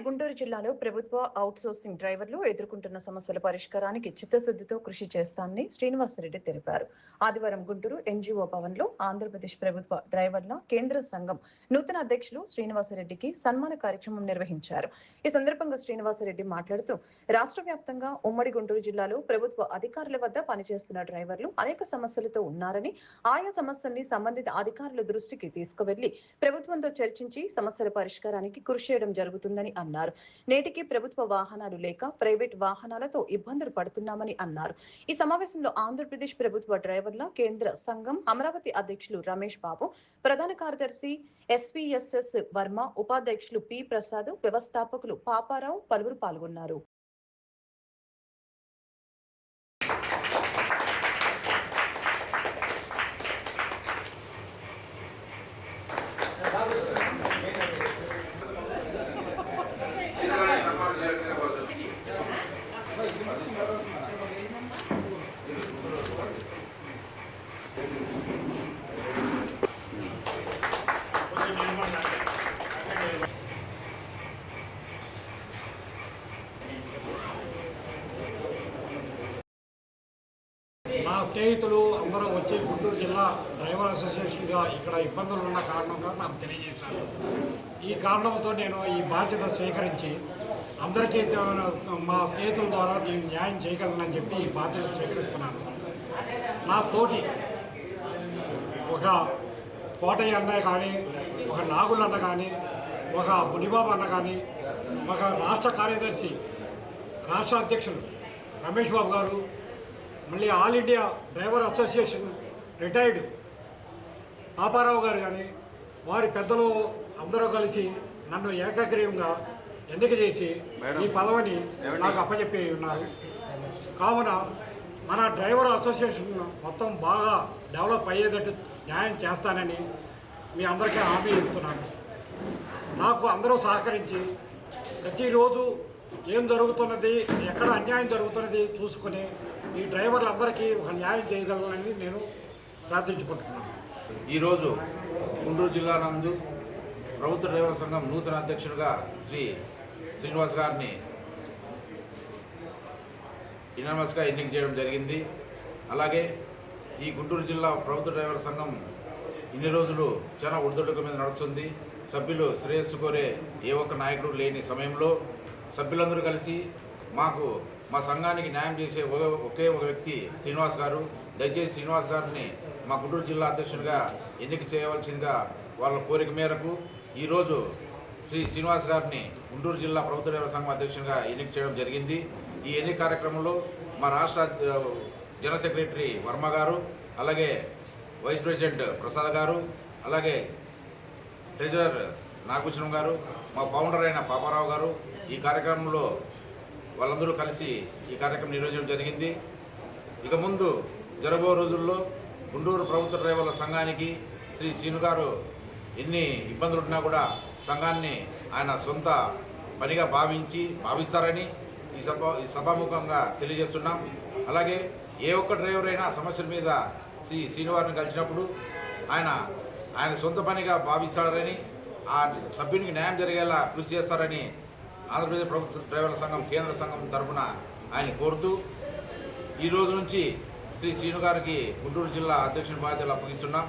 గుంటూరు జిల్లాలో ప్రభుత్వ అవుట్సోర్సింగ్ డ్రైవర్లు ఎదుర్కొంటున్న సమస్యల పరిష్కారానికి చిత్తశుద్ధితో కృషి చేస్తానని శ్రీనివాసరెడ్డి తెలిపారు. ఆదివారం గుంటూరు ఎన్జీఓ భవన్లో ఆంధ్రప్రదేశ్ ప్రభుత్వ డ్రైవర్ల కేంద్ర సంఘం నూతన అధ్యక్షులు శ్రీనివాసరెడ్డికి సన్మాన కార్యక్రమం నిర్వహించారు. ఈ సందర్భంగా శ్రీనివాసరెడ్డి మాట్లాడుతూ రాష్ట్ర వ్యాప్తంగా ఉమ్మడి గుంటూరు జిల్లాలో ప్రభుత్వ అధికారుల వద్ద పనిచేస్తున్న డ్రైవర్లు అనేక సమస్యలతో ఉన్నారని, ఆయా సమస్యల్ని సంబంధిత అధికారుల దృష్టికి తీసుకువెళ్లి ప్రభుత్వంతో చర్చించి సమస్యల పరిష్కారానికి కృషి చేయడం జరుగుతుందని అన్నారు. నేటికి ప్రభుత్వ వాహనాలు లేక ప్రైవేట్ వాహనాలతో ఇబ్బందులు పడుతున్నామని అన్నారు. ఈ సమావేశంలో ఆంధ్రప్రదేశ్ ప్రభుత్వ డ్రైవర్ల కేంద్ర సంఘం అమరావతి అధ్యక్షులు రమేష్ బాబు, ప్రధాన కార్యదర్శి ఎస్వీఎస్ఎస్ వర్మ, ఉపాధ్యక్షులు పి ప్రసాద్, వ్యవస్థాపకులు పాపారావు పలువురు పాల్గొన్నారు. నా స్నేహితులు అందరూ వచ్చి గుంటూరు జిల్లా డ్రైవర్ అసోసియేషన్గా ఇక్కడ ఇబ్బందులు ఉన్న కారణంగా నాకు తెలియజేశారు. ఈ కారణంతో నేను ఈ బాధ్యత స్వీకరించి అందరికీ మా స్నేహితుల ద్వారా నేను న్యాయం చేయగలనని చెప్పి ఈ బాధ్యత స్వీకరిస్తున్నాను. నా తోటి ఒక కోటయ్య అన్నయ్య కానీ, ఒక నాగుల్ అన్న కానీ, ఒక మునిబాబు అన్న కానీ, ఒక రాష్ట్ర కార్యదర్శి రాష్ట్ర అధ్యక్షులు రమేష్ బాబు గారు, మళ్ళీ all India driver association retired Paparao గారు కానీ, వారి పెద్దలు అందరూ కలిసి నన్ను ఏకగ్రీవంగా ఎన్నిక చేసి ఈ పదవిని నాకు అప్పచెప్పి ఉన్నారు. కావున మన డ్రైవర్ అసోసియేషన్ మొత్తం బాగా డెవలప్ అయ్యేటట్టు న్యాయం చేస్తానని మీ అందరికీ హామీ ఇస్తున్నాను. నాకు అందరూ సహకరించి ప్రతిరోజు ఏం జరుగుతున్నది, ఎక్కడ అన్యాయం జరుగుతున్నది చూసుకొని ఈ డ్రైవర్లందరికీ ఒక న్యాయం చేయగలనని నేను ప్రార్థించుకుంటున్నాను. ఈరోజు గుంటూరు జిల్లా నందు ప్రభుత్వ డ్రైవర్ సంఘం నూతన అధ్యక్షుడిగా శ్రీ శ్రీనివాస్ గారిని యునానిమస్గా ఎన్నిక చేయడం జరిగింది. అలాగే ఈ గుంటూరు జిల్లా ప్రభుత్వ డ్రైవర్ సంఘం ఇన్ని రోజులు చాలా ఒడిదొడుక మీద నడుస్తుంది. సభ్యులు శ్రేయస్సు కోరే ఏ ఒక్క నాయకుడు లేని సమయంలో సభ్యులందరూ కలిసి మా సంఘానికి న్యాయం చేసే ఒకే ఒక వ్యక్తి శ్రీనివాస్ గారు. దయచేసి శ్రీనివాస్ గారిని మా గుంటూరు జిల్లా అధ్యక్షుడిగా ఎన్నిక చేయవలసిందిగా వాళ్ళ కోరిక మేరకు ఈరోజు శ్రీనివాస్ గారిని గుంటూరు జిల్లా ప్రభుత్వ డ్రైవర్ సంఘం అధ్యక్షుడిగా ఎన్నిక చేయడం జరిగింది. ఈ ఎన్నిక కార్యక్రమంలో మా రాష్ట్ర జనరల్ సెక్రటరీ వర్మ గారు, అలాగే వైస్ ప్రెసిడెంట్ ప్రసాద్ గారు, అలాగే ట్రెజరర్ నాగభూషణం గారు, మా ఫౌండర్ అయిన పాపారావు గారు ఈ కార్యక్రమంలో వాళ్ళందరూ కలిసి ఈ కార్యక్రమం నిర్వహించడం జరిగింది. ఇక ముందు జరగబో రోజుల్లో గుంటూరు ప్రభుత్వ డ్రైవర్ల సంఘానికి శ్రీను గారు ఎన్ని ఇబ్బందులు ఉన్నా కూడా సంఘాన్ని ఆయన సొంత పనిగా భావిస్తారని ఈ సభాముఖంగా తెలియజేస్తున్నాం. అలాగే ఏ ఒక్క డ్రైవర్ అయినా సమస్యల మీద శ్రీనివారిని కలిసినప్పుడు ఆయన సొంత పనిగా భావిస్తారని, ఆ సభ్యునికి న్యాయం జరిగేలా కృషి చేస్తారని ఆంధ్రప్రదేశ్ ప్రభుత్వ డ్రైవర్ల సంఘం కేంద్ర సంఘం తరఫున ఆయన కోరుతూ ఈ రోజు నుంచి శ్రీను గారికి గుంటూరు జిల్లా అధ్యక్షుని బాధ్యతలు అప్పగిస్తున్నాం.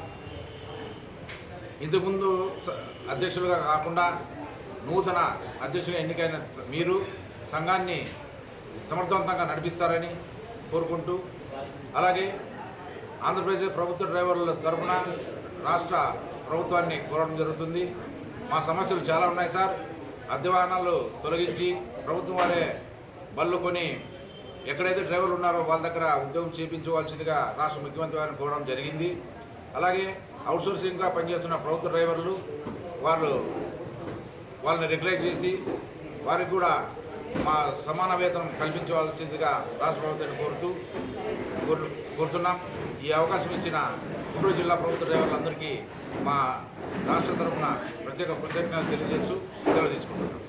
ఇంతకుముందు అధ్యక్షులుగా కాకుండా నూతన అధ్యక్షులుగా ఎన్నికైన మీరు సంఘాన్ని సమర్థవంతంగా నడిపిస్తారని కోరుకుంటూ, అలాగే ఆంధ్రప్రదేశ్ ప్రభుత్వ డ్రైవర్ల తరఫున రాష్ట్ర ప్రభుత్వాన్ని కోరడం జరుగుతుంది. మా సమస్యలు చాలా ఉన్నాయి సార్. అద్దె వాహనాలు తొలగించి ప్రభుత్వం వారే బళ్ళు కొని ఎక్కడైతే డ్రైవర్లు ఉన్నారో వాళ్ళ దగ్గర ఉద్యోగం చేయించవలసిందిగా రాష్ట్ర ముఖ్యమంత్రి వారిని కోరడం జరిగింది. అలాగే అవుట్సోర్సింగ్గా పనిచేస్తున్న ప్రభుత్వ డ్రైవర్లు వాళ్ళని రెగ్యులేట్ చేసి వారికి కూడా మా సమాన వేతనం కల్పించవలసిందిగా రాష్ట్ర ప్రభుత్వాన్ని కోరుతున్నాం. ఈ అవకాశం ఇచ్చిన గుంటూరు జిల్లా ప్రభుత్వ డ్రైవర్లందరికీ మా రాష్ట్ర తరఫున ప్రత్యేక కృతజ్ఞతలు తెలియజేస్తూ సెలవు తీసుకుంటున్నాం.